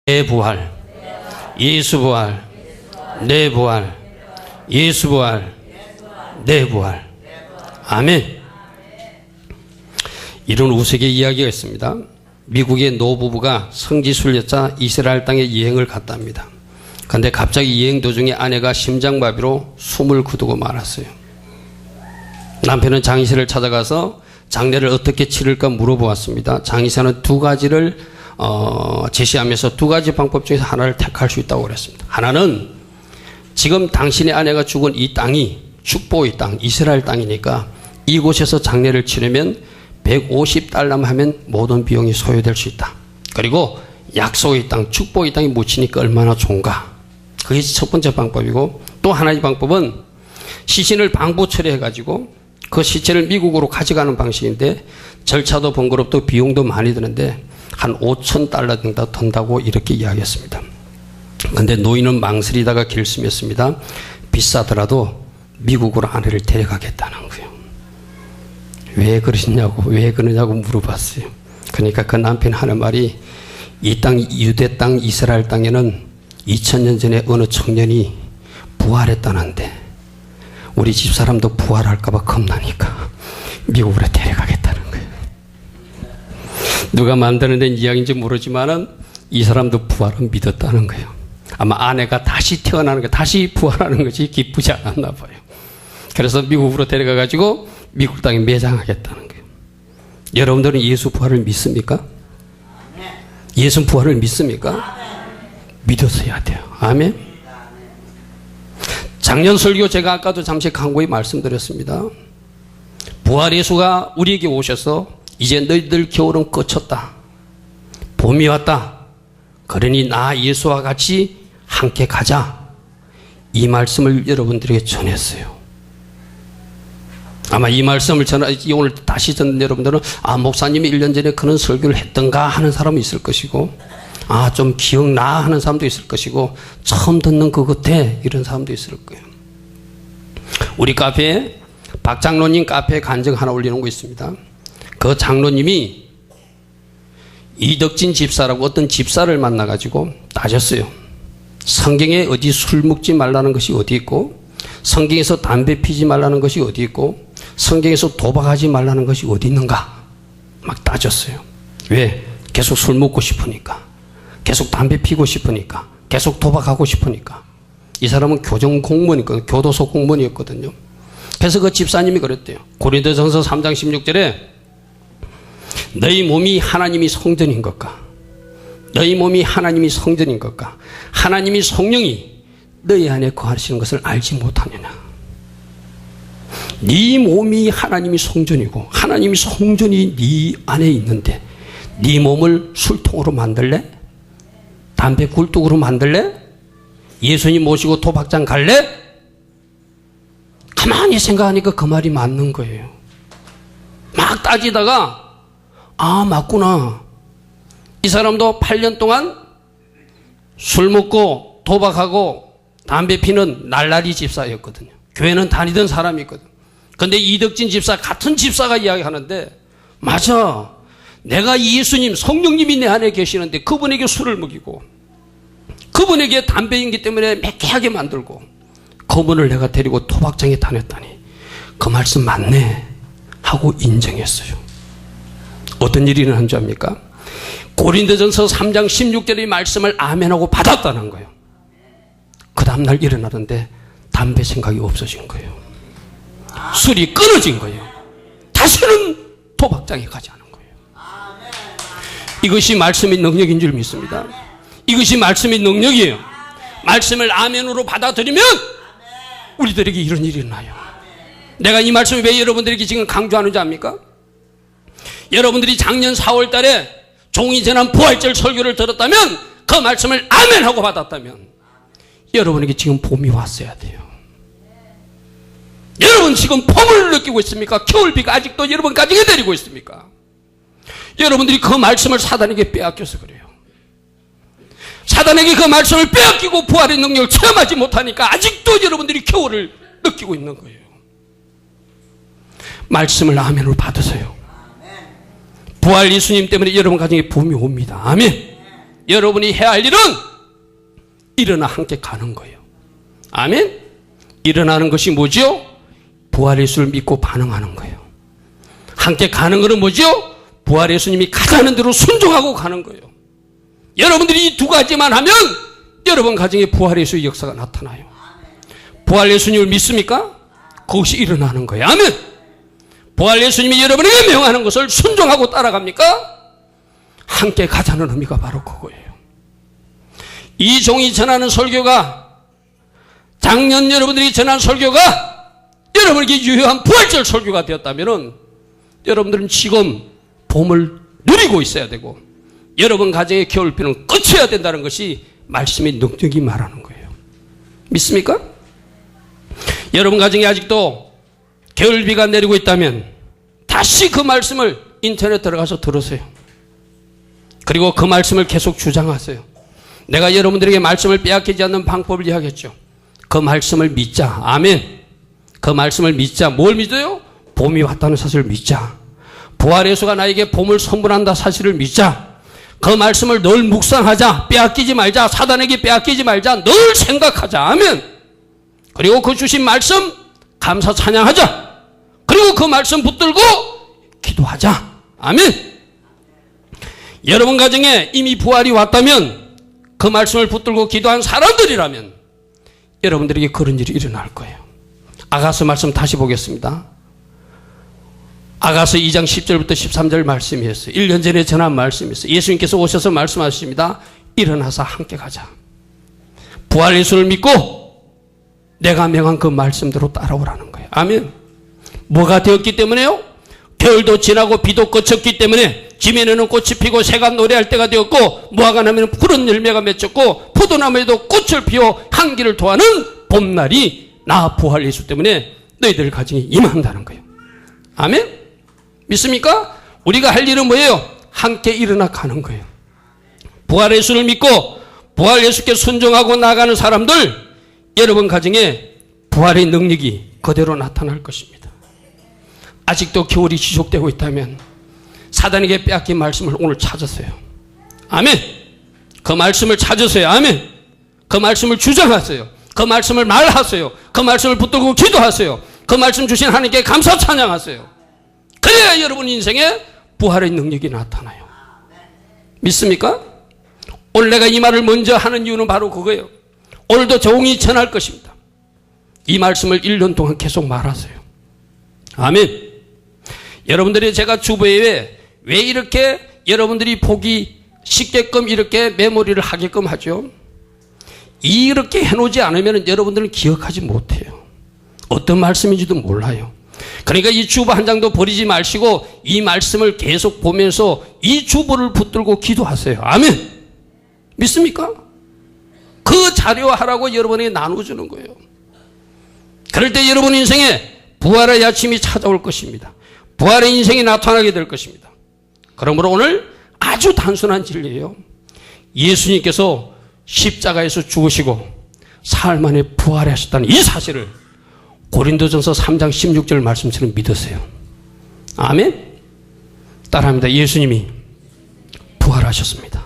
내 부활, 예수 부활, 내 부활, 예수 부활, 내 부활. 아멘. 이런 우스개 이야기가 있습니다. 미국의 노부부가 성지순례자 이스라엘 땅에 여행을 갔답니다. 그런데 갑자기 여행 도중에 아내가 심장마비로 숨을 거두고 말았어요. 남편은 장의사를 찾아가서 장례를 어떻게 치를까 물어보았습니다. 장의사는 두 가지를 제시하면서 두 가지 방법 중에서 하나를 택할 수 있다고 그랬습니다. 하나는 지금 당신의 아내가 죽은 이 땅이 축복의 땅, 이스라엘 땅이니까 이곳에서 장례를 치르면 150달러만 하면 모든 비용이 소요될 수 있다. 그리고 약속의 땅, 축복의 땅이 묻히니까 얼마나 좋은가. 그게 첫 번째 방법이고, 또 하나의 방법은 시신을 방부 처리해가지고 그 시체를 미국으로 가져가는 방식인데 절차도 번거롭고 비용도 많이 드는데 한 5,000달러 정도 든다고 이렇게 이야기했습니다. 그런데 노인은 망설이다가 결심했습니다. 비싸더라도 미국으로 아내를 데려가겠다는 거예요. 왜 그러냐고 물어봤어요. 그러니까 그 남편 하는 말이, 이 땅, 유대 땅, 이스라엘 땅에는 2000년 전에 어느 청년이 부활했다는데 우리 집사람도 부활할까봐 겁나니까 미국으로 데려가겠다는 거예요. 누가 만드는 데 이야기인지 모르지만은 이 사람도 부활은 믿었다는 거예요. 아마 아내가 다시 태어나는 게, 다시 부활하는 것이 기쁘지 않았나 봐요. 그래서 미국으로 데려가가지고 미국 땅에 매장하겠다는 거예요. 여러분들은 예수 부활을 믿습니까? 예수 부활을 믿습니까? 믿어서 해야 돼요. 아멘. 작년 설교 제가 아까도 잠시 간곡히 말씀드렸습니다. 부활 예수가 우리에게 오셔서 이제 너희들 겨울은 끝쳤다, 봄이 왔다, 그러니 나 예수와 같이 함께 가자, 이 말씀을 여러분들에게 전했어요. 아마 이 말씀을 오늘 다시 듣는 여러분들은, 목사님이 1년 전에 그런 설교를 했던가 하는 사람이 있을 것이고, 좀 기억나 하는 사람도 있을 것이고, 처음 듣는 그 끝에 이런 사람도 있을 거예요. 우리 카페에 박 장로님 카페에 간증 하나 올려놓은 거 있습니다. 그 장로님이 이덕진 집사라고 어떤 집사를 만나가지고 따졌어요. 성경에 어디 술 먹지 말라는 것이 어디 있고, 성경에서 담배 피지 말라는 것이 어디 있고, 성경에서 도박하지 말라는 것이 어디 있는가 막 따졌어요. 왜? 계속 술 먹고 싶으니까, 계속 담배 피고 싶으니까, 계속 도박하고 싶으니까. 이 사람은 교정 공무원이거든요. 교도소 공무원이었거든요. 그래서 그 집사님이 그랬대요. 고린도전서 3장 16절에 너희 몸이 하나님이 성전인 것과, 너희 몸이 하나님이 성전인 것과, 하나님이 성령이 너희 안에 거하시는 것을 알지 못하느냐. 네 몸이 하나님이 성전이고 하나님이 성전이 네 안에 있는데 네 몸을 술통으로 만들래? 담배 굴뚝으로 만들래? 예수님 모시고 도박장 갈래? 가만히 생각하니까 그 말이 맞는 거예요. 막 따지다가 맞구나. 이 사람도 8년 동안 술 먹고 도박하고 담배 피는 날라리 집사였거든요. 교회는 다니던 사람이거든. 근데 이덕진 집사, 같은 집사가 이야기하는데, 맞아, 내가 예수님, 성령님이 내 안에 계시는데 그분에게 술을 먹이고 그분에게 담배 인기 때문에 매캐하게 만들고 그분을 내가 데리고 도박장에 다녔다니 그 말씀 맞네 하고 인정했어요. 어떤 일이 일어난 줄 압니까? 고린도전서 3장 16절의 말씀을 아멘하고 받았다는 거예요. 그 다음날 일어나는데 담배 생각이 없어진 거예요. 술이 끊어진 거예요. 다시는 도박장에 가지 않은 거예요. 이것이 말씀의 능력인 줄 믿습니다. 이것이 말씀의 능력이에요. 말씀을 아멘으로 받아들이면 우리들에게 이런 일이 일어나요. 내가 이 말씀을 왜 여러분들에게 지금 강조하는지 압니까? 여러분들이 작년 4월 달에 종이재난 부활절 설교를 들었다면, 그 말씀을 아멘하고 받았다면 여러분에게 지금 봄이 왔어야 돼요. 여러분 지금 봄을 느끼고 있습니까? 겨울비가 아직도 여러분 가정에 내리고 있습니까? 여러분들이 그 말씀을 사단에게 빼앗겨서 그래요. 사단에게 그 말씀을 빼앗기고 부활의 능력을 체험하지 못하니까 아직도 여러분들이 겨울을 느끼고 있는 거예요. 말씀을 아멘으로 받으세요. 부활 예수님 때문에 여러분 가정에 봄이 옵니다. 아멘. 여러분이 해야 할 일은 일어나 함께 가는 거예요. 아멘? 일어나는 것이 뭐죠? 부활 예수를 믿고 반응하는 거예요. 함께 가는 것은 뭐죠? 부활 예수님이 가자는 대로 순종하고 가는 거예요. 여러분들이 이 두 가지만 하면 여러분 가정에 부활 예수의 역사가 나타나요. 부활 예수님을 믿습니까? 그것이 일어나는 거예요. 아멘. 부활 예수님이 여러분에게 명하는 것을 순종하고 따라갑니까? 함께 가자는 의미가 바로 그거예요. 이 종이 전하는 설교가, 작년 여러분들이 전한 설교가 여러분에게 유효한 부활절 설교가 되었다면 여러분들은 지금 봄을 누리고 있어야 되고 여러분 가정의 겨울비는 끝이어야 된다는 것이 말씀의 능력이 말하는 거예요. 믿습니까? 여러분 가정에 아직도 겨울비가 내리고 있다면 다시 그 말씀을 인터넷 들어가서 들으세요. 그리고 그 말씀을 계속 주장하세요. 내가 여러분들에게 말씀을 빼앗기지 않는 방법을 이야기했죠. 그 말씀을 믿자. 아멘. 그 말씀을 믿자. 뭘 믿어요? 봄이 왔다는 사실을 믿자. 부활 예수가 나에게 봄을 선물한다 사실을 믿자. 그 말씀을 늘 묵상하자. 빼앗기지 말자. 사단에게 빼앗기지 말자. 늘 생각하자. 아멘. 그리고 그 주신 말씀 감사 찬양하자. 그리고 그 말씀 붙들고 기도하자. 아멘. 여러분 가정에 이미 부활이 왔다면 그 말씀을 붙들고 기도한 사람들이라면 여러분들에게 그런 일이 일어날 거예요. 아가서 말씀 다시 보겠습니다. 아가서 2장 10절부터 13절 말씀이었어요. 1년 전에 전한 말씀이었어요. 예수님께서 오셔서 말씀하십니다. 일어나서 함께 가자. 부활 예수를 믿고 내가 명한 그 말씀대로 따라오라는 거예요. 아멘. 뭐가 되었기 때문에요? 겨울도 지나고 비도 그쳤기 때문에 지면에는 꽃이 피고 새가 노래할 때가 되었고 무화과 나무에는 푸른 열매가 맺혔고 포도나무에도 꽃을 피워 향기를 토하는 봄날이 나 부활 예수 때문에 너희들 가정에 임한다는 거예요. 아멘? 믿습니까? 우리가 할 일은 뭐예요? 함께 일어나 가는 거예요. 부활 예수를 믿고 부활 예수께 순종하고 나가는 사람들, 여러분 가정에 부활의 능력이 그대로 나타날 것입니다. 아직도 겨울이 지속되고 있다면 사단에게 빼앗긴 말씀을 오늘 찾으세요. 아멘. 그 말씀을 찾으세요. 아멘. 그 말씀을 주장하세요. 그 말씀을 말하세요. 그 말씀을 붙들고 기도하세요. 그 말씀 주신 하나님께 감사 찬양하세요. 그래야 여러분 인생에 부활의 능력이 나타나요. 믿습니까? 오늘 내가 이 말을 먼저 하는 이유는 바로 그거예요. 오늘도 종이 전할 것입니다. 이 말씀을 1년 동안 계속 말하세요. 아멘. 여러분들이 제가 주보에 왜 이렇게 여러분들이 보기 쉽게끔 이렇게 메모리를 하게끔 하죠? 이렇게 해놓지 않으면 여러분들은 기억하지 못해요. 어떤 말씀인지도 몰라요. 그러니까 이 주보 한 장도 버리지 마시고 이 말씀을 계속 보면서 이 주보를 붙들고 기도하세요. 아멘. 믿습니까? 그 자료하라고 여러분에게 나눠주는 거예요. 그럴 때 여러분 인생에 부활의 아침이 찾아올 것입니다. 부활의 인생이 나타나게 될 것입니다. 그러므로 오늘 아주 단순한 진리예요. 예수님께서 십자가에서 죽으시고 사흘 만에 부활하셨다는 이 사실을 고린도전서 3장 16절 말씀처럼 믿으세요. 아멘. 따라합니다. 예수님이 부활하셨습니다.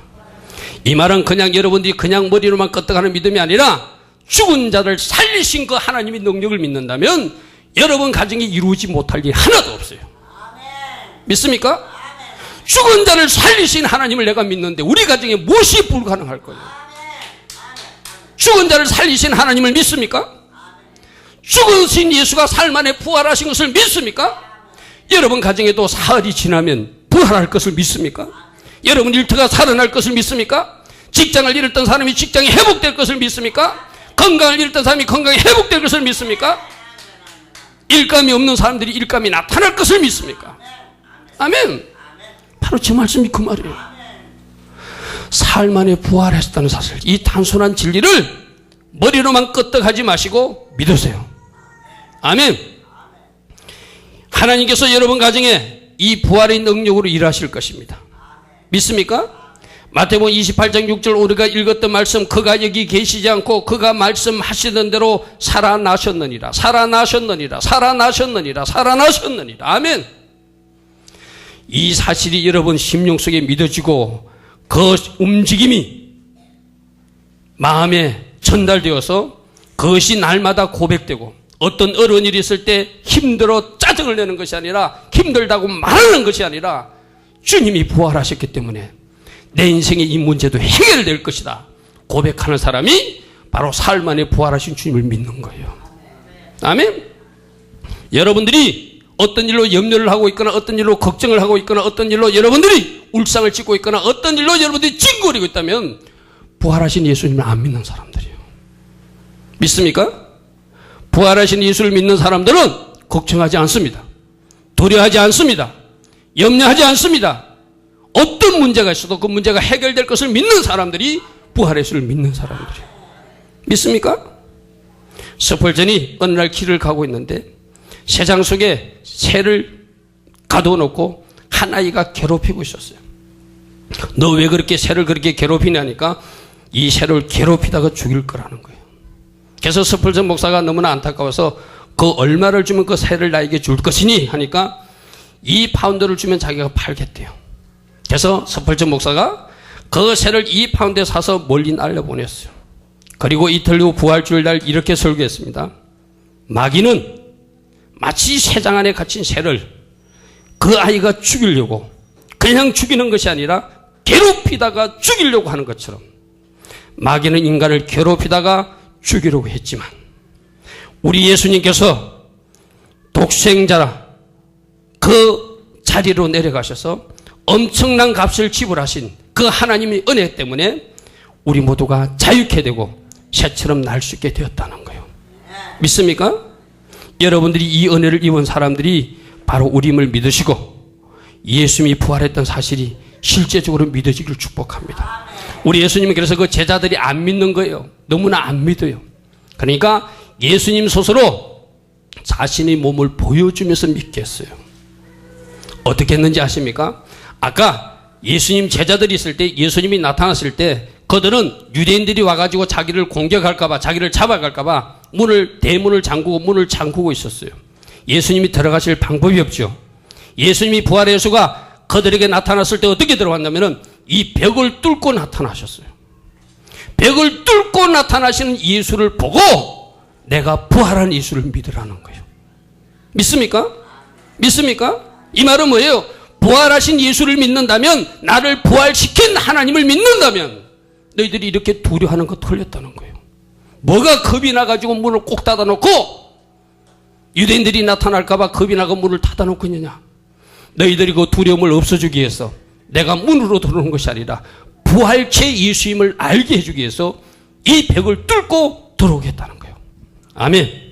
이 말은 그냥 여러분들이 그냥 머리로만 끄떡하는 믿음이 아니라 죽은 자를 살리신 그 하나님의 능력을 믿는다면 여러분 가정이 이루지 못할 일 하나도 없어요. 믿습니까? 죽은 자를 살리신 하나님을 내가 믿는데 우리 가정에 무엇이 불가능할 거예요? 죽은 자를 살리신 하나님을 믿습니까? 죽으신 예수가 사흘 만에 부활하신 것을 믿습니까? 여러분 가정에도 사흘이 지나면 부활할 것을 믿습니까? 여러분 일터가 살아날 것을 믿습니까? 직장을 잃었던 사람이 직장이 회복될 것을 믿습니까? 건강을 잃었던 사람이 건강이 회복될 것을 믿습니까? 일감이 없는 사람들이 일감이 나타날 것을 믿습니까? 아멘. 바로 제 말씀이 그 말이에요. 사흘 만에 부활했다는 사실, 이 단순한 진리를 머리로만 끄떡하지 마시고 믿으세요. 아멘. 하나님께서 여러분 가정에 이 부활의 능력으로 일하실 것입니다. 믿습니까? 마태복음 28장 6절 우리가 읽었던 말씀, 그가 여기 계시지 않고 그가 말씀하시던 대로 살아나셨느니라, 살아나셨느니라, 살아나셨느니라, 살아나셨느니라. 아멘. 이 사실이 여러분 심령 속에 믿어지고 그 움직임이 마음에 전달되어서 그것이 날마다 고백되고, 어떤 어려운 일이 있을 때 힘들어 짜증을 내는 것이 아니라, 힘들다고 말하는 것이 아니라, 주님이 부활하셨기 때문에 내 인생의 이 문제도 해결될 것이다 고백하는 사람이 바로 사흘 만에 부활하신 주님을 믿는 거예요. 아멘. 여러분들이 어떤 일로 염려를 하고 있거나, 어떤 일로 걱정을 하고 있거나, 어떤 일로 여러분들이 울상을 짓고 있거나, 어떤 일로 여러분들이 찡거리고 있다면 부활하신 예수님을 안 믿는 사람들이에요. 믿습니까? 부활하신 예수를 믿는 사람들은 걱정하지 않습니다. 두려워하지 않습니다. 염려하지 않습니다. 어떤 문제가 있어도 그 문제가 해결될 것을 믿는 사람들이 부활의 예수를 믿는 사람들이에요. 믿습니까? 스펄전이 어느 날 길을 가고 있는데 새장 속에 새를 가둬놓고 한 아이가 괴롭히고 있었어요. 너 왜 그렇게 새를 그렇게 괴롭히냐니까 이 새를 괴롭히다가 죽일 거라는 거예요. 그래서 스펄전 목사가 너무나 안타까워서 그 얼마를 주면 그 새를 나에게 줄 것이니 하니까 2파운드를 주면 자기가 팔겠대요. 그래서 스펄전 목사가 그 새를 2파운드에 사서 멀리 날려보냈어요. 그리고 이틀 후 부활주일 날 이렇게 설교했습니다. 마귀는 마치 새장 안에 갇힌 새를 그 아이가 죽이려고, 그냥 죽이는 것이 아니라 괴롭히다가 죽이려고 하는 것처럼 마귀는 인간을 괴롭히다가 죽이려고 했지만 우리 예수님께서 독생자라 그 자리로 내려가셔서 엄청난 값을 지불하신 그 하나님의 은혜 때문에 우리 모두가 자유케 되고 새처럼 날 수 있게 되었다는 거예요. 믿습니까? 여러분들이 이 은혜를 입은 사람들이 바로 우리임을 믿으시고 예수님이 부활했던 사실이 실제적으로 믿어지기를 축복합니다. 우리 예수님은 그래서 그 제자들이 안 믿는 거예요. 너무나 안 믿어요. 그러니까 예수님 스스로 자신의 몸을 보여주면서 믿게 했어요. 어떻게 했는지 아십니까? 아까 예수님 제자들이 있을 때, 예수님이 나타났을 때 그들은 유대인들이 와가지고 자기를 공격할까봐, 자기를 잡아갈까봐 대문을 잠그고 있었어요. 예수님이 들어가실 방법이 없죠. 예수님이 부활의 예수가 그들에게 나타났을 때 어떻게 들어왔냐면은 이 벽을 뚫고 나타나셨어요. 벽을 뚫고 나타나시는 예수를 보고 내가 부활한 예수를 믿으라는 거예요. 믿습니까? 믿습니까? 이 말은 뭐예요? 부활하신 예수를 믿는다면, 나를 부활시킨 하나님을 믿는다면 너희들이 이렇게 두려워하는 거 틀렸다는 거예요. 뭐가 겁이 나가지고 문을 꼭 닫아놓고 유대인들이 나타날까봐 겁이 나고 문을 닫아놓고 있느냐? 너희들이 그 두려움을 없애주기 위해서 내가 문으로 들어오는 것이 아니라 부활체 예수임을 알게 해주기 위해서 이 벽을 뚫고 들어오겠다는 거예요. 아멘.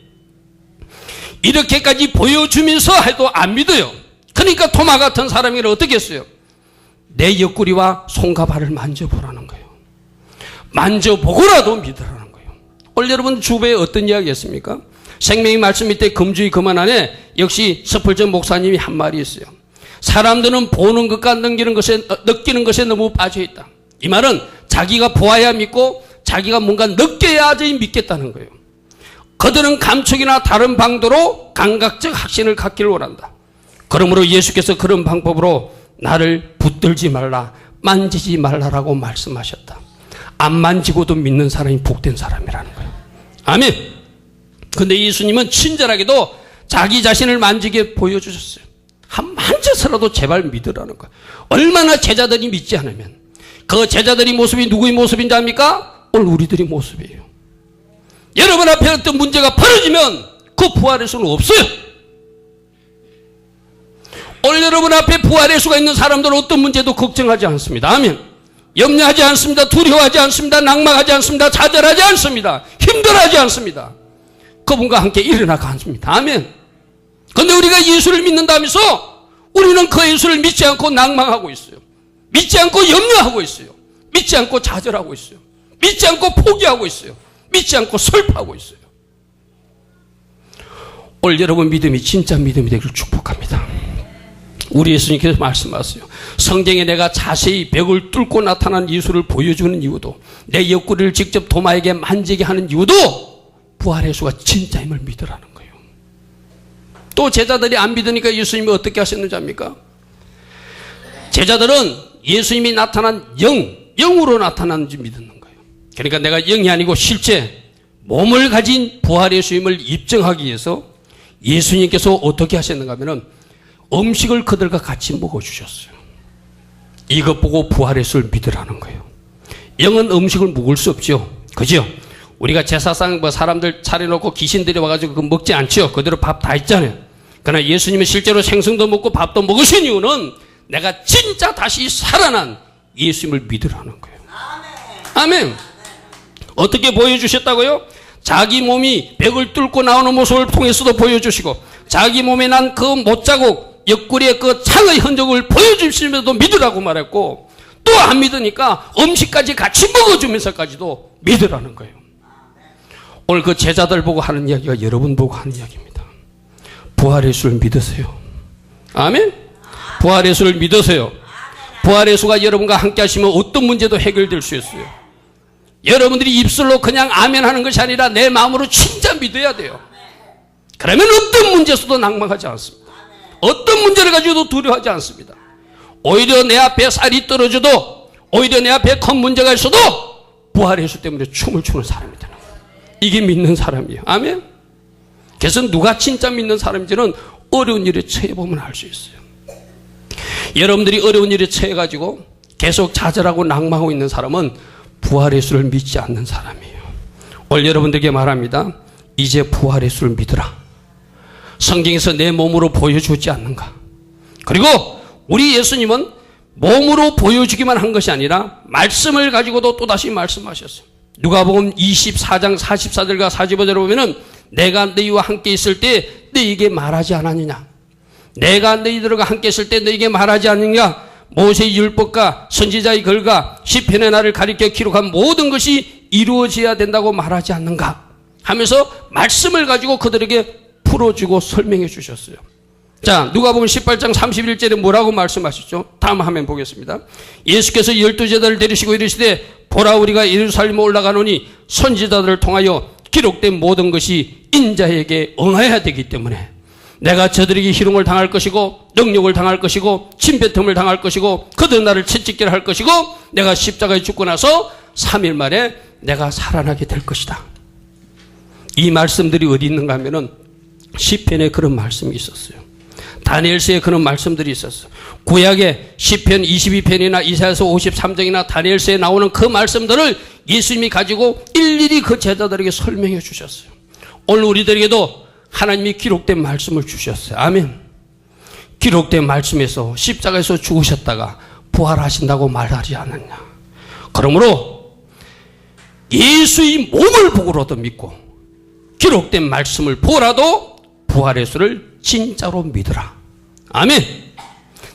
이렇게까지 보여주면서 해도 안 믿어요. 그러니까 토마 같은 사람이라 어떻게 했어요? 내 옆구리와 손과 발을 만져보라는 거예요. 만져보고라도 믿으라는 거예요. 오늘 여러분 주부에 어떤 이야기 했습니까? 생명의 말씀 밑에 금주의 그만 안에 역시 스펄전 목사님이 한 말이 있어요. 사람들은 보는 것과 느끼는 것에 너무 빠져있다. 이 말은 자기가 보아야 믿고 자기가 뭔가 느껴야지 믿겠다는 거예요. 그들은 감촉이나 다른 방도로 감각적 확신을 갖기를 원한다. 그러므로 예수께서 그런 방법으로 나를 붙들지 말라, 만지지 말라라고 말씀하셨다. 안 만지고도 믿는 사람이 복된 사람이라는 거예요. 아멘. 근데 예수님은 친절하게도 자기 자신을 만지게 보여주셨어요. 한 만져서라도 제발 믿으라는 거예요. 얼마나 제자들이 믿지 않으면. 그 제자들이 모습이 누구의 모습인지 압니까? 오늘 우리들의 모습이에요. 여러분 앞에 어떤 문제가 벌어지면 그 부활의 수는 없어요. 오늘 여러분 앞에 부활의 수가 있는 사람들은 어떤 문제도 걱정하지 않습니다. 아멘. 염려하지 않습니다. 두려워하지 않습니다. 낙망하지 않습니다. 좌절하지 않습니다. 힘들어하지 않습니다. 그분과 함께 일어나가 않습니다. 아멘. 그런데 우리가 예수를 믿는다면서 우리는 그 예수를 믿지 않고 낙망하고 있어요. 믿지 않고 염려하고 있어요. 믿지 않고 좌절하고 있어요. 믿지 않고 포기하고 있어요. 믿지 않고 슬퍼하고 있어요. 오늘 여러분 믿음이 진짜 믿음이 되기를 축복합니다. 우리 예수님께서 말씀하세요. 성경에 내가 자세히 벽을 뚫고 나타난 예수를 보여주는 이유도, 내 옆구리를 직접 도마에게 만지게 하는 이유도 부활의 예수가 진짜임을 믿으라는 거예요. 또 제자들이 안 믿으니까 예수님이 어떻게 하셨는지 압니까? 제자들은 예수님이 나타난 영으로 나타났는지 믿는 거예요. 그러니까 내가 영이 아니고 실제 몸을 가진 부활의 예수님을 입증하기 위해서 예수님께서 어떻게 하셨는가 하면은 음식을 그들과 같이 먹어주셨어요. 이것 보고 부활의 예수를 믿으라는 거예요. 영은 음식을 먹을 수 없죠. 그죠? 우리가 제사상 사람들 차려놓고 귀신들이 와가지고 그거 먹지 않죠. 그대로 밥 다 있잖아요. 그러나 예수님은 실제로 생선도 먹고 밥도 먹으신 이유는 내가 진짜 다시 살아난 예수님을 믿으라는 거예요. 아멘. 어떻게 보여주셨다고요? 자기 몸이 벽을 뚫고 나오는 모습을 통해서도 보여주시고 자기 몸에 난 그 못자국 옆구리의 그 창의 흔적을 보여주시면서도 믿으라고 말했고 또 안 믿으니까 음식까지 같이 먹어주면서까지도 믿으라는 거예요. 오늘 그 제자들 보고 하는 이야기가 여러분 보고 하는 이야기입니다. 부활의 예수를 믿으세요. 아멘. 부활의 예수를 믿으세요. 부활의 예수가 여러분과 함께 하시면 어떤 문제도 해결될 수 있어요. 여러분들이 입술로 그냥 아멘 하는 것이 아니라 내 마음으로 진짜 믿어야 돼요. 그러면 어떤 문제에서도 낭망하지 않습니다. 어떤 문제를 가지고도 두려워하지 않습니다. 오히려 내 앞에 쌀이 떨어져도 오히려 내 앞에 큰 문제가 있어도 부활의 예수 때문에 춤을 추는 사람이 되는 거예요. 이게 믿는 사람이에요. 아멘. 그래서 누가 진짜 믿는 사람인지는 어려운 일에 처해보면 알 수 있어요. 여러분들이 어려운 일에 처해가지고 계속 좌절하고 낭망하고 있는 사람은 부활의 예수를 믿지 않는 사람이에요. 오늘 여러분들에게 말합니다. 이제 부활의 예수를 믿으라. 성경에서 내 몸으로 보여주지 않는가. 그리고 우리 예수님은 몸으로 보여주기만 한 것이 아니라 말씀을 가지고도 또다시 말씀하셨어요. 누가복음 24장 44절과 45절을 보면은 내가 너희와 함께 있을 때 너희에게 말하지 않았느냐. 내가 너희들과 함께 있을 때 너희에게 말하지 않느냐. 모세의 율법과 선지자의 글과 시편의 날을 가리켜 기록한 모든 것이 이루어져야 된다고 말하지 않는가 하면서 말씀을 가지고 그들에게 풀어주고 설명해 주셨어요. 자, 누가복음 18장 31절에 뭐라고 말씀하셨죠? 다음 화면 보겠습니다. 예수께서 12제자를 데리시고 이르시되 보라 우리가 예루살렘에 올라가노니 선지자들을 통하여 기록된 모든 것이 인자에게 응해야 되기 때문에 내가 저들에게 희롱을 당할 것이고 능욕을 당할 것이고 침뱉음을 당할 것이고 그들 나를 채찍질 할 것이고 내가 십자가에 죽고 나서 3일 만에 내가 살아나게 될 것이다. 이 말씀들이 어디 있는가 하면은 시편에 그런 말씀이 있었어요. 다니엘서에 그런 말씀들이 있었어요. 구약의 시편 22편이나 이사야서 53장이나 다니엘서에 나오는 그 말씀들을 예수님이 가지고 일일이 그 제자들에게 설명해 주셨어요. 오늘 우리들에게도 하나님이 기록된 말씀을 주셨어요. 아멘. 기록된 말씀에서 십자가에서 죽으셨다가 부활하신다고 말하지 않았냐. 그러므로 예수의 몸을 보고라도 믿고 기록된 말씀을 보라도 부활의 예수를 진짜로 믿으라. 아멘.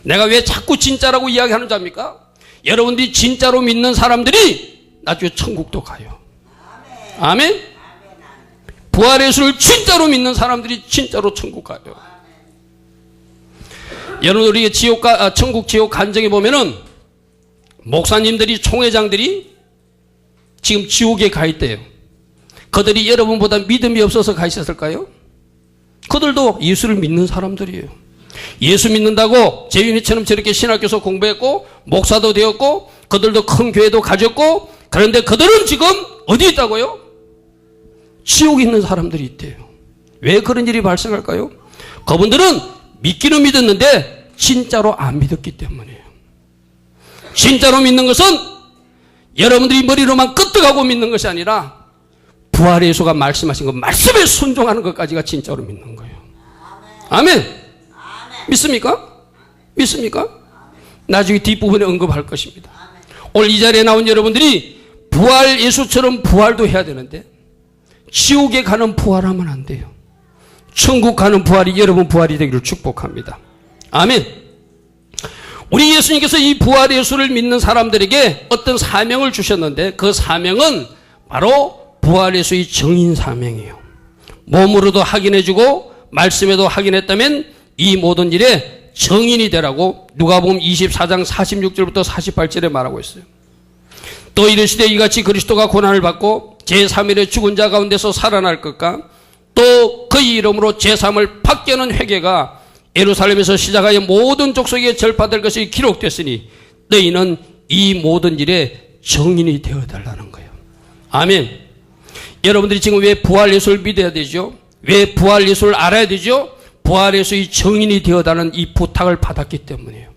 내가 왜 자꾸 진짜라고 이야기하는 자입니까? 여러분들이 진짜로 믿는 사람들이 나중에 천국도 가요. 아멘. 부활의 예수를 진짜로 믿는 사람들이 진짜로 천국 가요. 여러분 우리 천국 지옥 간증에 보면은 목사님들이 총회장들이 지금 지옥에 가 있대요. 그들이 여러분보다 믿음이 없어서 가 있었을까요? 그들도 예수를 믿는 사람들이에요. 예수 믿는다고 재윤이처럼 저렇게 신학교에서 공부했고 목사도 되었고 그들도 큰 교회도 가졌고 그런데 그들은 지금 어디 있다고요? 지옥에 있는 사람들이 있대요. 왜 그런 일이 발생할까요? 그분들은 믿기는 믿었는데 진짜로 안 믿었기 때문이에요. 진짜로 믿는 것은 여러분들이 머리로만 끄떡하고 믿는 것이 아니라 부활의 예수가 말씀하신 것 말씀에 순종하는 것까지가 진짜로 믿는 거예요. 아멘. 믿습니까? 믿습니까? 나중에 뒷부분에 언급할 것입니다. 오늘 이 자리에 나온 여러분들이 부활 예수처럼 부활도 해야 되는데 지옥에 가는 부활하면 안 돼요. 천국 가는 부활이 여러분 부활이 되기를 축복합니다. 아멘. 우리 예수님께서 이 부활의 예수를 믿는 사람들에게 어떤 사명을 주셨는데 그 사명은 바로 부활의 예수의 정인 사명이에요. 몸으로도 확인해주고 말씀에도 확인했다면 이 모든 일에 정인이 되라고 누가복음 24장 46절부터 48절에 말하고 있어요. 또 이르시되 이같이 그리스도가 고난을 받고 제3일에 죽은 자 가운데서 살아날 것과 또 그의 이름으로 제3을 받게 하는 회개가 예루살렘에서 시작하여 모든 족속에 전파될 것이 기록됐으니 너희는 이 모든 일에 증인이 되어달라는 거예요. 아멘. 여러분들이 지금 왜 부활 예수를 믿어야 되죠? 왜 부활 예수를 알아야 되죠? 부활 예수의 증인이 되어달라는 이 부탁을 받았기 때문이에요.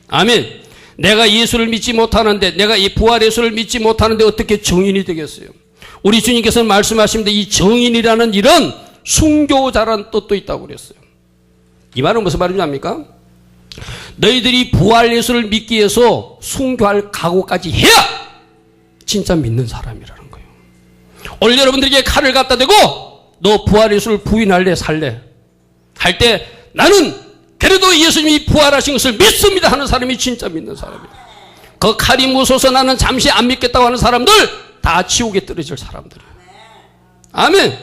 아멘. 내가 예수를 믿지 못하는데, 내가 이 부활 예수를 믿지 못하는데 어떻게 증인이 되겠어요? 우리 주님께서는 말씀하십니다. 이 증인이라는 일은 순교자라는 뜻도 있다고 그랬어요. 이 말은 무슨 말입니까? 너희들이 부활 예수를 믿기 위해서 순교할 각오까지 해야 진짜 믿는 사람이라는 거예요. 오늘 여러분들에게 칼을 갖다 대고 너 부활 예수를 부인할래 살래 할 때 나는 그래도 예수님이 부활하신 것을 믿습니다 하는 사람이 진짜 믿는 사람이에요. 그 칼이 무서워서 나는 잠시 안 믿겠다고 하는 사람들 다 지옥에 떨어질 사람들이에요. 아멘.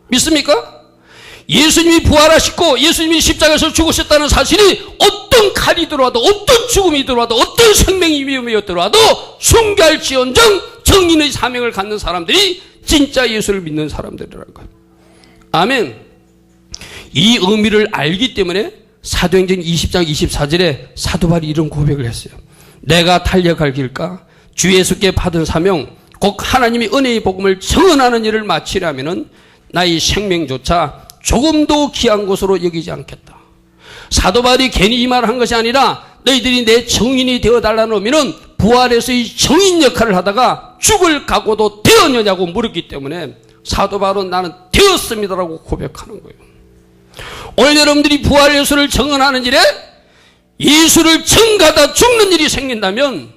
믿습니까? 예수님이 부활하시고 예수님이 십자가에서 죽으셨다는 사실이 어떤 칼이 들어와도 어떤 죽음이 들어와도 어떤 생명이 위험이 들어와도 순교할지언정 정인의 사명을 갖는 사람들이 진짜 예수를 믿는 사람들이라는 거예요. 아멘. 이 의미를 알기 때문에 사도행전 20장 24절에 사도 바울이 이런 고백을 했어요. 내가 달려갈 길가 주 예수께 받은 사명 곧 하나님이 은혜의 복음을 증언하는 일을 마치려면은 나의 생명조차 조금도 귀한 것으로 여기지 않겠다. 사도 바울이 괜히 이 말을 한 것이 아니라 너희들이 내 증인이 되어달라는 의미는 부활에서의 증인 역할을 하다가 죽을 각오도 되었느냐고 물었기 때문에 사도 바울은 나는 되었습니다라고 고백하는 거예요. 오늘 여러분들이 부활 예수를 증언하는 일에 예수를 증가하다 죽는 일이 생긴다면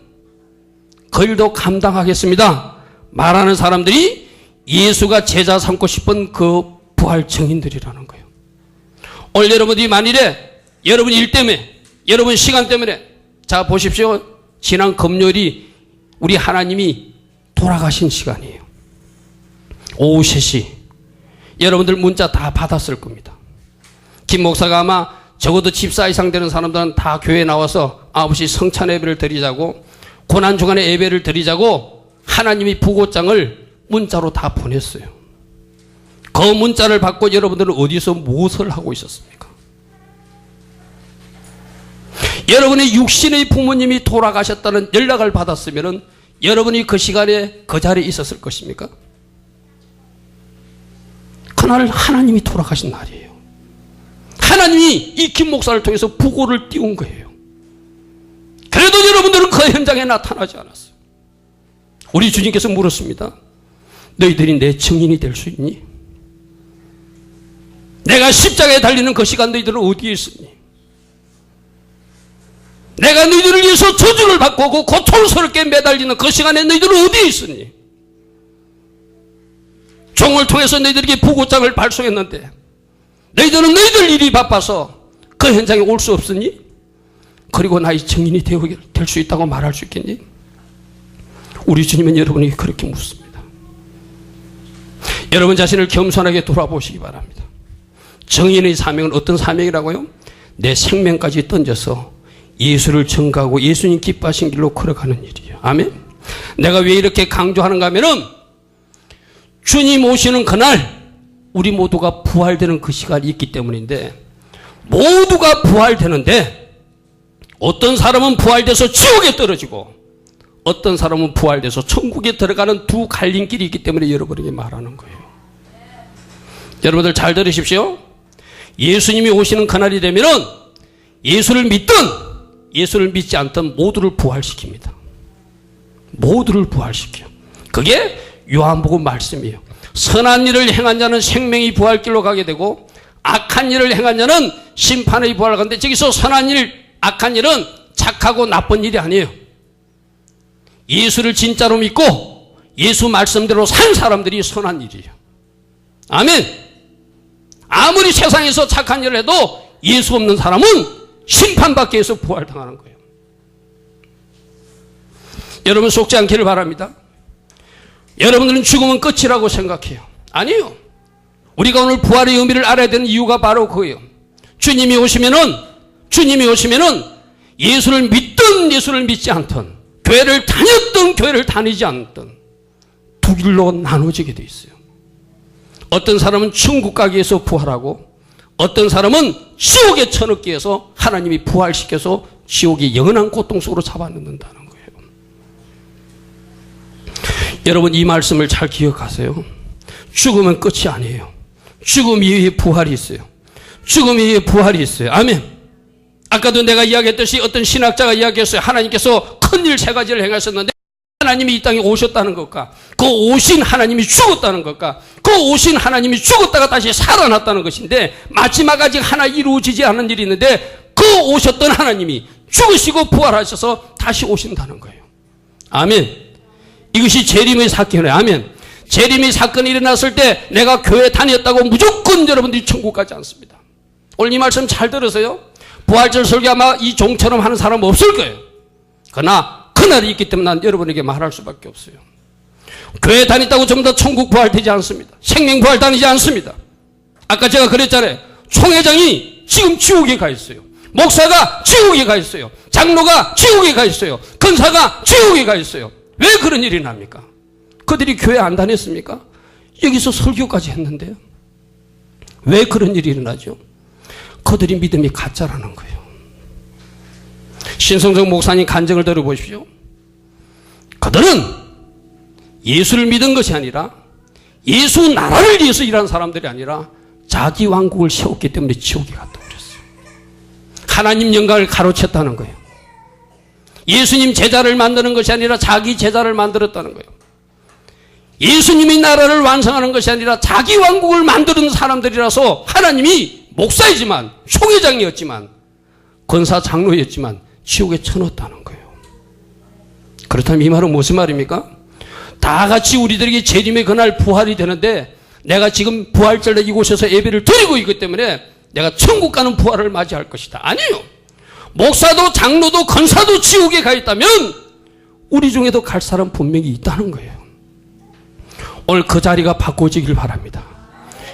그 일도 감당하겠습니다 말하는 사람들이 예수가 제자 삼고 싶은 그 부활 증인들이라는 거예요. 오늘 여러분들이 만일에 여러분 일 때문에 여러분 시간 때문에 자 보십시오. 지난 금요일이 우리 하나님이 돌아가신 시간이에요. 오후 3시 여러분들 문자 다 받았을 겁니다. 김 목사가 아마 적어도 집사 이상 되는 사람들은 다 교회에 나와서 9시 성찬 예배를 드리자고 고난주간에 예배를 드리자고 하나님이 부고장을 문자로 다 보냈어요. 그 문자를 받고 여러분들은 어디서 무엇을 하고 있었습니까? 여러분의 육신의 부모님이 돌아가셨다는 연락을 받았으면 여러분이 그 시간에 그 자리에 있었을 것입니까? 그날 하나님이 돌아가신 날이에요. 하나님이 이 김 목사를 통해서 부고를 띄운 거예요. 그래도 여러분들은 그 현장에 나타나지 않았어요. 우리 주님께서 물었습니다. 너희들이 내 증인이 될 수 있니? 내가 십자가에 달리는 그 시간 너희들은 어디에 있었니? 내가 너희들을 위해서 저주를 받고 그 고통스럽게 매달리는 그 시간에 너희들은 어디에 있었니? 종을 통해서 너희들에게 부고장을 발송했는데 너희들은 너희들 일이 바빠서 그 현장에 올 수 없으니? 그리고 나의 증인이 될 수 있다고 말할 수 있겠니? 우리 주님은 여러분에게 그렇게 묻습니다. 여러분 자신을 겸손하게 돌아보시기 바랍니다. 증인의 사명은 어떤 사명이라고요? 내 생명까지 던져서 예수를 증거하고 예수님 기뻐하신 길로 걸어가는 일이에요. 아멘. 내가 왜 이렇게 강조하는가 하면은 주님 오시는 그날 우리 모두가 부활되는 그 시간이 있기 때문인데 모두가 부활되는데 어떤 사람은 부활돼서 지옥에 떨어지고 어떤 사람은 부활돼서 천국에 들어가는 두 갈림길이 있기 때문에 여러분에게 말하는 거예요. 여러분들 잘 들으십시오. 예수님이 오시는 그날이 되면은 예수를 믿든 예수를 믿지 않든 모두를 부활시킵니다. 모두를 부활시켜요. 그게 요한복음 말씀이에요. 선한 일을 행한 자는 생명이 부활길로 가게 되고 악한 일을 행한 자는 심판의 부활을 가는데 저기서 선한 일, 악한 일은 착하고 나쁜 일이 아니에요. 예수를 진짜로 믿고 예수 말씀대로 산 사람들이 선한 일이에요. 아멘. 아무리 세상에서 착한 일을 해도 예수 없는 사람은 심판받기 위해서 부활당하는 거예요. 여러분 속지 않기를 바랍니다. 여러분들은 죽으면 끝이라고 생각해요. 아니에요. 우리가 오늘 부활의 의미를 알아야 되는 이유가 바로 그거예요. 주님이 오시면은 예수를 믿든 예수를 믿지 않든 교회를 다녔든 교회를 다니지 않든 두 길로 나눠지게 돼 있어요. 어떤 사람은 천국 가기 위해서 부활하고 어떤 사람은 지옥에 쳐넣기 위해서 하나님이 부활시켜서 지옥의 영원한 고통 속으로 잡아넣는다는 거예요. 여러분, 이 말씀을 잘 기억하세요. 죽으면 끝이 아니에요. 죽음 이후에 부활이 있어요. 죽음 이후에 부활이 있어요. 아멘. 아까도 내가 이야기했듯이 어떤 신학자가 이야기했어요. 하나님께서 큰일 세 가지를 행하셨는데 하나님이 이 땅에 오셨다는 것과 그 오신 하나님이 죽었다는 것과 그 오신 하나님이 죽었다가 다시 살아났다는 것인데 마지막 아직 하나 이루어지지 않은 일이 있는데 그 오셨던 하나님이 죽으시고 부활하셔서 다시 오신다는 거예요. 아멘. 이것이 재림의 사건이에요. 아멘. 재림의 사건이 일어났을 때 내가 교회 다녔다고 무조건 여러분들이 천국 가지 않습니다. 오늘 이 말씀 잘 들으세요. 부활절 설교 아마 이 종처럼 하는 사람 없을 거예요. 그러나 그날이 있기 때문에 난 여러분에게 말할 수밖에 없어요. 교회 다녔다고 전부 다 천국 부활되지 않습니다. 생명 부활 다니지 않습니다. 아까 제가 그랬잖아요. 총회장이 지금 지옥에 가 있어요. 목사가 지옥에 가 있어요. 장로가 지옥에 가 있어요. 권사가 지옥에 가 있어요. 왜 그런 일이 납니까? 그들이 교회 안 다녔습니까? 여기서 설교까지 했는데요. 왜 그런 일이 일어나죠? 그들이 믿음이 가짜라는 거예요. 신성정 목사님 간증을 들어보십시오. 그들은 예수를 믿은 것이 아니라 예수 나라를 위해서 일한 사람들이 아니라 자기 왕국을 세웠기 때문에 지옥에 갔다 그랬어요. 하나님 영광을 가로챘다는 거예요. 예수님 제자를 만드는 것이 아니라 자기 제자를 만들었다는 거예요. 예수님이 나라를 완성하는 것이 아니라 자기 왕국을 만드는 사람들이라서 하나님이 목사이지만 총회장이었지만 권사 장로였지만 지옥에 쳐넣었다는 거예요. 그렇다면 이 말은 무슨 말입니까? 다 같이 우리들에게 재림의 그날 부활이 되는데 내가 지금 부활절에 이곳에서 예배를 드리고 있기 때문에 내가 천국 가는 부활을 맞이할 것이다. 아니에요. 목사도 장로도 권사도 지옥에 가 있다면 우리 중에도 갈 사람 분명히 있다는 거예요. 오늘 그 자리가 바꿔지길 바랍니다.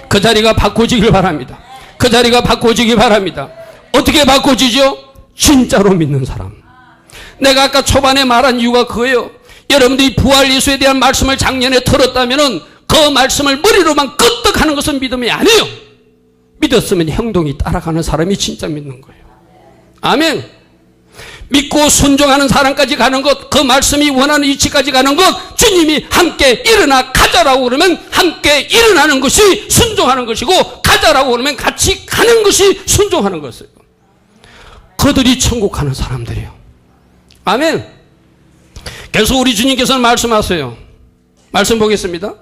그 자리가 바꿔지길 바랍니다. 그 자리가 바꿔지길 바랍니다. 어떻게 바꿔지죠? 진짜로 믿는 사람. 내가 아까 초반에 말한 이유가 그거예요. 여러분들이 부활 예수에 대한 말씀을 작년에 들었다면 그 말씀을 머리로만 끄떡하는 것은 믿음이 아니에요. 믿었으면 행동이 따라가는 사람이 진짜 믿는 거예요. 아멘. 믿고 순종하는 사람까지 가는 것, 그 말씀이 원하는 위치까지 가는 것, 주님이 함께 일어나 가자라고 그러면 함께 일어나는 것이 순종하는 것이고 가자라고 그러면 같이 가는 것이 순종하는 것이에요. 그들이 천국 가는 사람들이에요. 아멘. 그래서 우리 주님께서는 말씀하세요. 말씀 보겠습니다.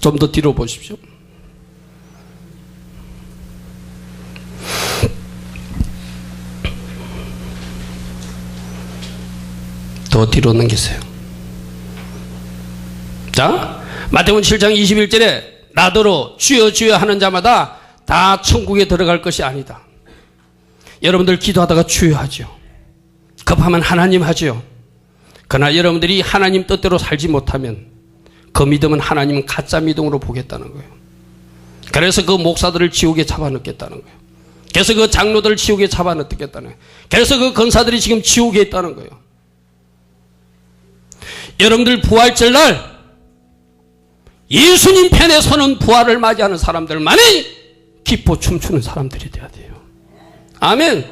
좀 더 뒤로 보십시오. 더 뒤로 넘기세요. 자, 마태복음 7장 21절에 나더러 주여 주여 하는 자마다 다 천국에 들어갈 것이 아니다. 여러분들 기도하다가 주여 하죠. 급하면 하나님 하죠. 그러나 여러분들이 하나님 뜻대로 살지 못하면 그 믿음은 하나님은 가짜 믿음으로 보겠다는 거예요. 그래서 그 목사들을 지옥에 잡아넣겠다는 거예요. 그래서 그 장로들을 지옥에 잡아넣겠다는 거예요. 그래서 그 권사들이 지금 지옥에 있다는 거예요. 여러분들 부활절 날 예수님 편에 서는 부활을 맞이하는 사람들만이 기뻐 춤추는 사람들이 돼야 돼요. 아멘.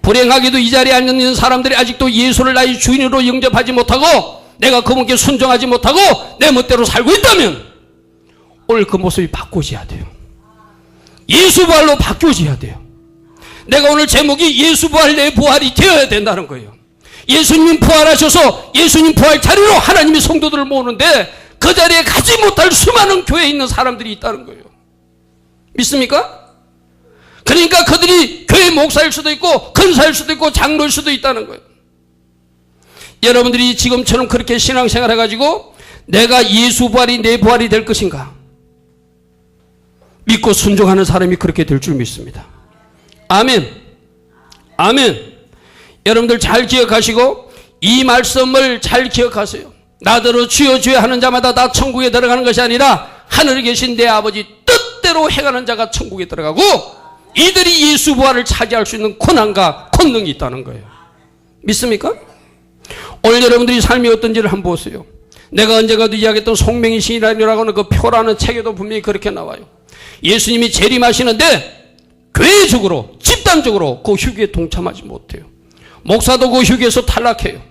불행하게도 이 자리에 앉아 있는 사람들이 아직도 예수를 나의 주인으로 영접하지 못하고 내가 그분께 순종하지 못하고 내 멋대로 살고 있다면 오늘 그 모습이 바꿔져야 돼요. 예수 부활로 바뀌어져야 돼요. 내가 오늘 제목이 예수 부활 내 부활이 되어야 된다는 거예요. 예수님 부활하셔서 예수님 부활 자리로 하나님이 성도들을 모으는데 그 자리에 가지 못할 수많은 교회에 있는 사람들이 있다는 거예요. 믿습니까? 그러니까 그들이 교회 목사일 수도 있고 권사일 수도 있고 장로일 수도 있다는 거예요. 여러분들이 지금처럼 그렇게 신앙생활 해가지고 내가 예수 부활이 내 부활이 될 것인가 믿고 순종하는 사람이 그렇게 될 줄 믿습니다. 아멘. 아멘. 여러분들 잘 기억하시고 이 말씀을 잘 기억하세요. 나더러 주여 주여 하는 자마다 다 천국에 들어가는 것이 아니라 하늘에 계신 내 아버지 뜻대로 행하는 자가 천국에 들어가고 이들이 예수 부활을 차지할 수 있는 권한과 권능이 있다는 거예요. 믿습니까? 오늘 여러분들이 삶이 어떤지를 한번 보세요. 내가 언젠가도 이야기했던 송명희 시인이라고 하는 그 표라는 책에도 분명히 그렇게 나와요. 예수님이 재림하시는데 교회적으로 집단적으로 그 휴교에 동참하지 못해요. 목사도 그 휴교에서 탈락해요.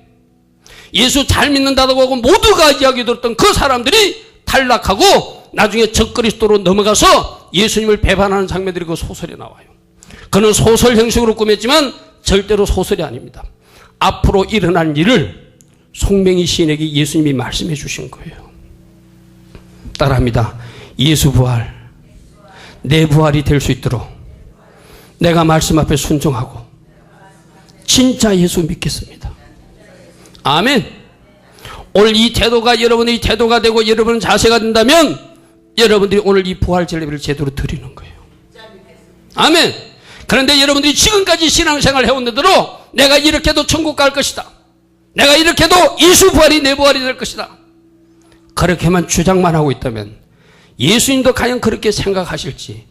예수 잘 믿는다고 하고 모두가 이야기 들었던 그 사람들이 탈락하고 나중에 적그리스도로 넘어가서 예수님을 배반하는 장면들이 그 소설에 나와요. 그는 소설 형식으로 꾸몄지만 절대로 소설이 아닙니다. 앞으로 일어날 일을 송명희 시인에게 예수님이 말씀해 주신 거예요. 따라합니다. 예수 부활, 내 부활이 될 수 있도록 내가 말씀 앞에 순종하고 진짜 예수 믿겠습니다. 아멘. 오늘 이 태도가 여러분의 태도가 되고 여러분의 자세가 된다면 여러분들이 오늘 이 부활 젤리를 제대로 드리는 거예요. 아멘. 그런데 여러분들이 지금까지 신앙생활을 해온 대로 내가 이렇게 해도 천국 갈 것이다, 내가 이렇게 해도 예수 부활이 내 부활이 될 것이다, 그렇게만 주장만 하고 있다면 예수님도 과연 그렇게 생각하실지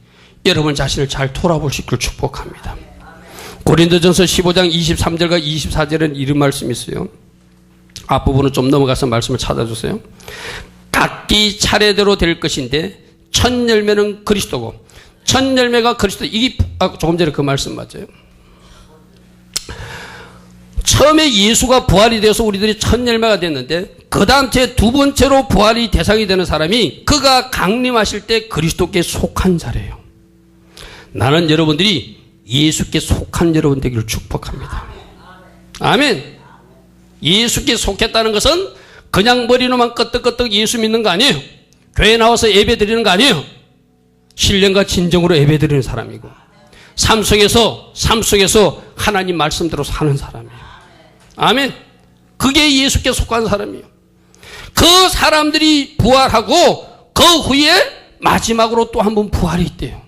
여러분 자신을 잘 돌아볼 수 있기를 축복합니다. 고린도전서 15장 23절과 24절에는 이런 말씀이 있어요. 앞부분은 좀 넘어가서 말씀을 찾아주세요. 각기 차례대로 될 것인데 첫 열매는 그리스도고, 첫 열매가 그리스도. 이게 조금 전에 그 말씀 맞아요. 처음에 예수가 부활이 되어서 우리들이 첫 열매가 됐는데 그 다음 두 번째로 부활이 대상이 되는 사람이 그가 강림하실 때 그리스도께 속한 자래요. 나는 여러분들이 예수께 속한 여러분 되기를 축복합니다. 아멘. 예수께 속했다는 것은 그냥 머리로만 끄떡끄떡 예수 믿는 거 아니에요. 교회 나와서 예배 드리는 거 아니에요. 신령과 진정으로 예배 드리는 사람이고 삶 속에서 하나님 말씀대로 사는 사람이에요. 아멘. 그게 예수께 속한 사람이에요. 그 사람들이 부활하고 그 후에 마지막으로 또 한 번 부활이 있대요.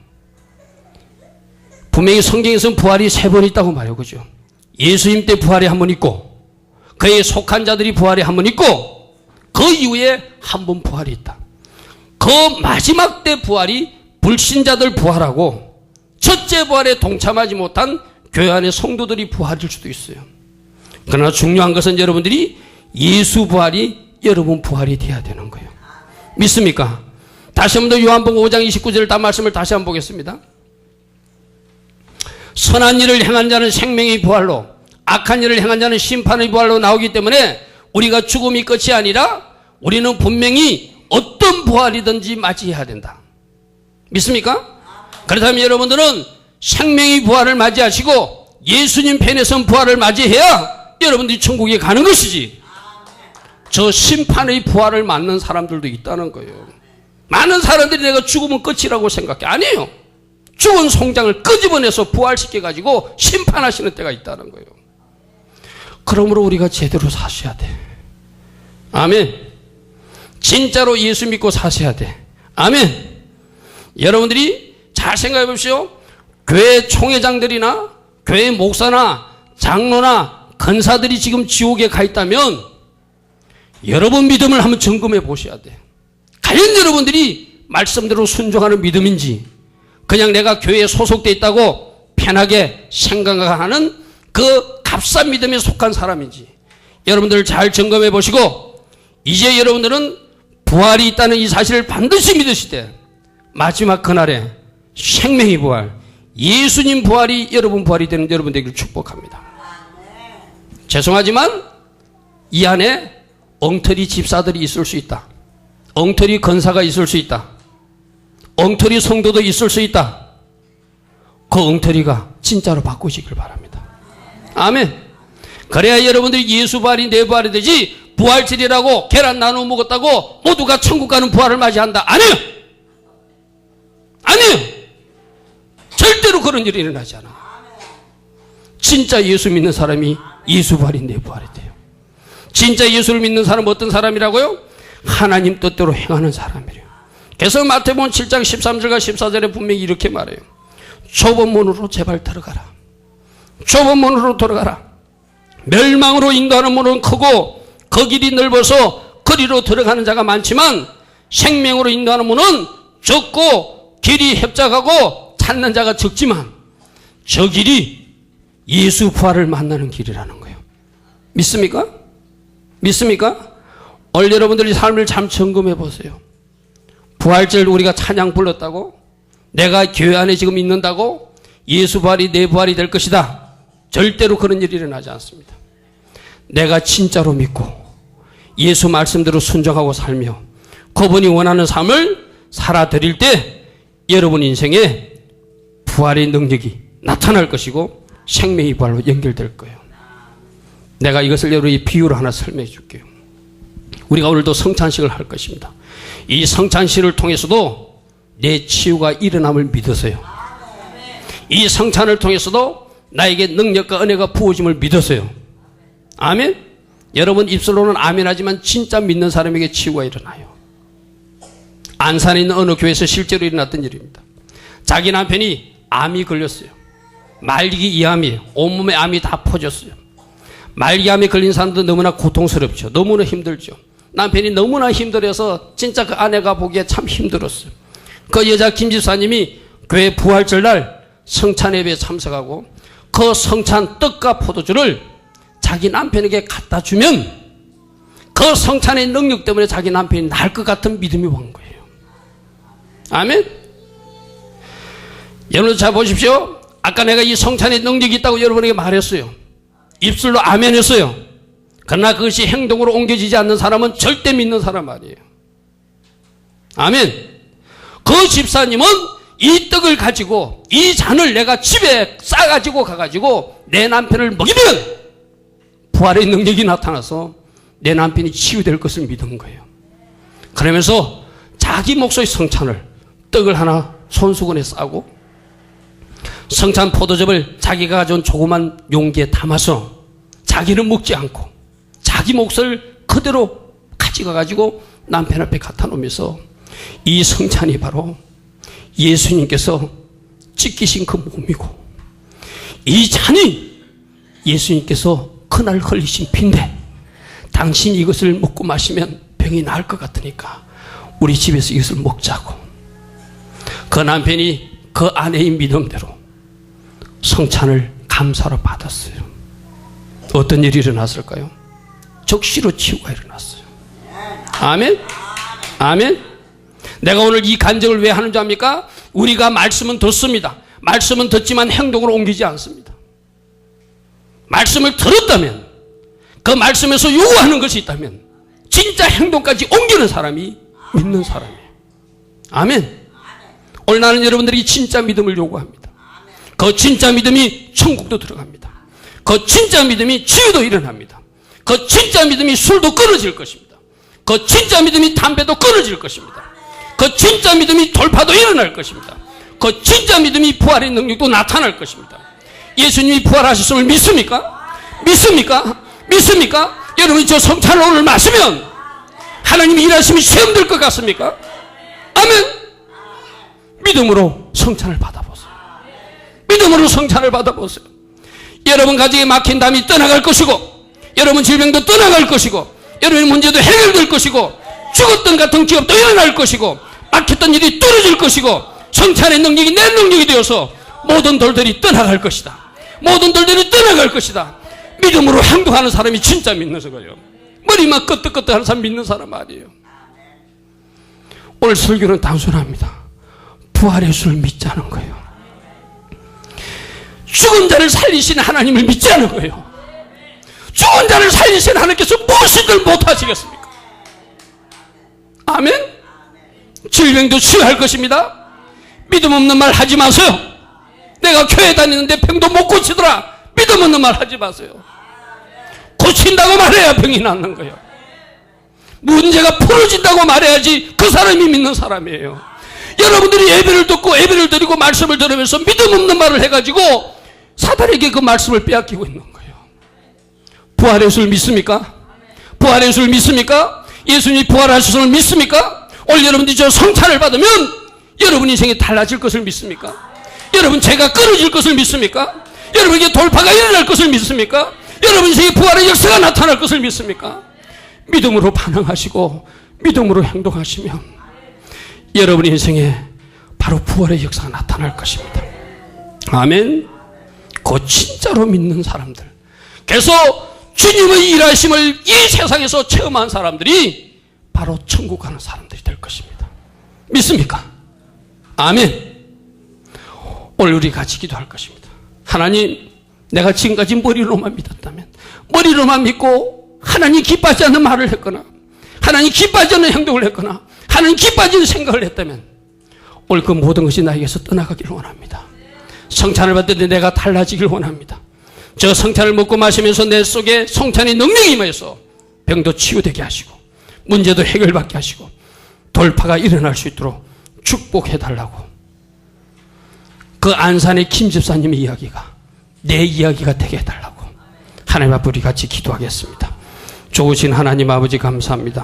분명히 성경에서는 부활이 3번 있다고 말해요. 그죠? 예수님 때 부활이 한 번 있고 그의 속한 자들이 부활이 한 번 있고 그 이후에 한 번 부활이 있다. 그 마지막 때 부활이 불신자들 부활하고 첫째 부활에 동참하지 못한 교회 안의 성도들이 부활일 수도 있어요. 그러나 중요한 것은 여러분들이 예수 부활이 여러분 부활이 돼야 되는 거예요. 믿습니까? 다시 한번 더 요한복음 5장 29절 다 말씀을 다시 한번 보겠습니다. 선한 일을 행한 자는 생명의 부활로, 악한 일을 행한 자는 심판의 부활로 나오기 때문에 우리가 죽음이 끝이 아니라 우리는 분명히 어떤 부활이든지 맞이해야 된다. 믿습니까? 그렇다면 여러분들은 생명의 부활을 맞이하시고 예수님 편에선 부활을 맞이해야 여러분들이 천국에 가는 것이지, 저 심판의 부활을 맞는 사람들도 있다는 거예요. 많은 사람들이 내가 죽으면 끝이라고 생각해. 아니에요. 죽은 송장을 끄집어내서 부활시켜가지고 심판하시는 때가 있다는 거예요. 그러므로 우리가 제대로 사셔야 돼. 아멘. 진짜로 예수 믿고 사셔야 돼. 아멘. 여러분들이 잘 생각해 보십시오. 교회 총회장들이나 교회 목사나 장로나 권사들이 지금 지옥에 가 있다면 여러분 믿음을 한번 점검해 보셔야 돼. 과연 여러분들이 말씀대로 순종하는 믿음인지, 그냥 내가 교회에 소속되어 있다고 편하게 생각하는 그 값싼 믿음에 속한 사람인지 여러분들 잘 점검해 보시고, 이제 여러분들은 부활이 있다는 이 사실을 반드시 믿으시되 마지막 그날에 생명의 부활, 예수님 부활이 여러분 부활이 되는 여러분 되기를 축복합니다. 죄송하지만 이 안에 엉터리 집사들이 있을 수 있다. 엉터리 권사가 있을 수 있다. 엉터리 성도도 있을 수 있다. 그 엉터리가 진짜로 바꾸시길 바랍니다. 아멘. 그래야 여러분들이 예수 부활이 내 부활이 되지, 부활절이라고 계란 나누어 먹었다고 모두가 천국 가는 부활을 맞이한다. 아니에요. 아니에요. 절대로 그런 일이 일어나지 않아. 진짜 예수 믿는 사람이 예수 부활이 내 부활이 돼요. 진짜 예수를 믿는 사람은 어떤 사람이라고요? 하나님 뜻대로 행하는 사람이래요. 그래서 마태복음 7장 13절과 14절에 분명히 이렇게 말해요. 좁은 문으로 제발 들어가라. 좁은 문으로 들어가라. 멸망으로 인도하는 문은 크고 그 길이 넓어서 거리로 들어가는 자가 많지만 생명으로 인도하는 문은 좁고 길이 협착하고 찾는 자가 적지만 저 길이 예수 부활을 만나는 길이라는 거예요. 믿습니까? 믿습니까? 오늘 여러분들이 삶을 참 점검해 보세요. 부활절 우리가 찬양 불렀다고, 내가 교회 안에 지금 있는다고, 예수 부활이 내 부활이 될 것이다. 절대로 그런 일이 일어나지 않습니다. 내가 진짜로 믿고 예수 말씀대로 순종하고 살며 그분이 원하는 삶을 살아드릴 때 여러분 인생에 부활의 능력이 나타날 것이고 생명의 부활로 연결될 거예요. 내가 이것을 여러분이 비유로 하나 설명해 줄게요. 우리가 오늘도 성찬식을 할 것입니다. 이 성찬식을 통해서도 내 치유가 일어남을 믿어서요. 이 성찬을 통해서도 나에게 능력과 은혜가 부어짐을 믿어서요. 아멘? 여러분 입술로는 아멘 하지만 진짜 믿는 사람에게 치유가 일어나요. 안산에 있는 어느 교회에서 실제로 일어났던 일입니다. 자기 남편이 암이 걸렸어요. 말기 2암이에요. 온몸에 암이 다 퍼졌어요. 말기 암에 걸린 사람도 너무나 고통스럽죠. 너무나 힘들죠. 남편이 너무나 힘들어서 진짜 그 아내가 보기에 참 힘들었어요. 그 여자 김 집사님이 교회 부활절 날 성찬 예배에 참석하고 그 성찬 떡과 포도주를 자기 남편에게 갖다 주면 그 성찬의 능력 때문에 자기 남편이 날 것 같은 믿음이 온 거예요. 아멘? 여러분 잘 보십시오. 아까 내가 이 성찬의 능력이 있다고 여러분에게 말했어요. 입술로 아멘 했어요. 그러나 그것이 행동으로 옮겨지지 않는 사람은 절대 믿는 사람 아니에요. 아멘. 그 집사님은 이 떡을 가지고 이 잔을 내가 집에 싸가지고 가가지고 내 남편을 먹이면 부활의 능력이 나타나서 내 남편이 치유될 것을 믿은 거예요. 그러면서 자기 목소리 성찬을 떡을 하나 손수건에 싸고 성찬 포도즙을 자기가 가져온 조그만 용기에 담아서 자기는 먹지 않고 자기 몫을 그대로 가져가가지고 남편 앞에 갖다 놓으면서 이 성찬이 바로 예수님께서 찢기신 그 몸이고 이 잔이 예수님께서 그날 흘리신 피인데 당신이 이것을 먹고 마시면 병이 나을 것 같으니까 우리 집에서 이것을 먹자고. 그 남편이 그 아내의 믿음대로 성찬을 감사로 받았어요. 어떤 일이 일어났을까요? 적시로 치유가 일어났어요. 아멘? 아멘? 내가 오늘 이 간증을 왜 하는 줄 압니까? 우리가 말씀은 듣습니다. 말씀은 듣지만 행동으로 옮기지 않습니다. 말씀을 들었다면 그 말씀에서 요구하는 것이 있다면 진짜 행동까지 옮기는 사람이 믿는 사람이에요. 아멘? 오늘 나는 여러분들이 진짜 믿음을 요구합니다. 그 진짜 믿음이 천국도 들어갑니다. 그 진짜 믿음이 치유도 일어납니다. 그 진짜 믿음이 술도 끊어질 것입니다. 그 진짜 믿음이 담배도 끊어질 것입니다. 그 진짜 믿음이 돌파도 일어날 것입니다. 그 진짜 믿음이 부활의 능력도 나타날 것입니다. 예수님이 부활하셨음을 믿습니까? 믿습니까? 믿습니까? 여러분이 저 성찬을 오늘 마시면 하나님이 일하심이 시험될 것 같습니까? 아멘. 믿음으로 성찬을 받아보세요. 믿음으로 성찬을 받아보세요. 여러분 가정에 막힌 담이 떠나갈 것이고 여러분 질병도 떠나갈 것이고 여러분의 문제도 해결될 것이고 죽었던 같은 기업도 일어날 것이고 막혔던 일이 떨어질 것이고 성찬의 능력이 내 능력이 되어서 모든 돌들이 떠나갈 것이다. 모든 돌들이 떠나갈 것이다. 믿음으로 행동하는 사람이 진짜 믿는 거예요. 머리만 끄떡끄떡하는 사람 믿는 사람 아니에요. 오늘 설교는 단순합니다. 부활의 예수를 믿자는 거예요. 죽은 자를 살리시는 하나님을 믿자는 거예요. 죽은 자를 살리시는 하나님께서 무엇이든 못하시겠습니까? 아멘? 질병도 치유할 것입니다. 믿음 없는 말 하지 마세요. 내가 교회 다니는데 병도 못 고치더라. 믿음 없는 말 하지 마세요. 고친다고 말해야 병이 낫는 거예요. 문제가 풀어진다고 말해야지 그 사람이 믿는 사람이에요. 여러분들이 예배를 듣고 예배를 드리고 말씀을 들으면서 믿음 없는 말을 해가지고 사단에게 그 말씀을 빼앗기고 있는 거예요. 부활의 예수를 믿습니까? 부활의 예수를 믿습니까? 예수님이 부활하셨음을 믿습니까? 오늘 여러분들이 저 성찬을 받으면 여러분 인생이 달라질 것을 믿습니까? 여러분 죄가 끊어질 것을 믿습니까? 여러분에게 돌파가 일어날 것을 믿습니까? 여러분 인생에 부활의 역사가 나타날 것을 믿습니까? 믿음으로 반응하시고 믿음으로 행동하시면 여러분 인생에 바로 부활의 역사가 나타날 것입니다. 아멘. 그 진짜로 믿는 사람들, 그래서 주님의 일하심을 이 세상에서 체험한 사람들이 바로 천국 가는 사람들이 될 것입니다. 믿습니까? 아멘. 오늘 우리 같이 기도할 것입니다. 하나님, 내가 지금까지 머리로만 믿었다면, 머리로만 믿고 하나님 기뻐하지 않는 말을 했거나 하나님 기뻐하지 않는 행동을 했거나 하나님 기뻐하지 않는 생각을 했다면 오늘 그 모든 것이 나에게서 떠나가기를 원합니다. 성찬을 받을 때 내가 달라지길 원합니다. 저 성찬을 먹고 마시면서 내 속에 성찬의 능력이 임해서 병도 치유되게 하시고 문제도 해결받게 하시고 돌파가 일어날 수 있도록 축복해달라고. 그 안산의 김 집사님의 이야기가 내 이야기가 되게 해달라고 하나님 앞에 우리 같이 기도하겠습니다. 좋으신 하나님 아버지 감사합니다.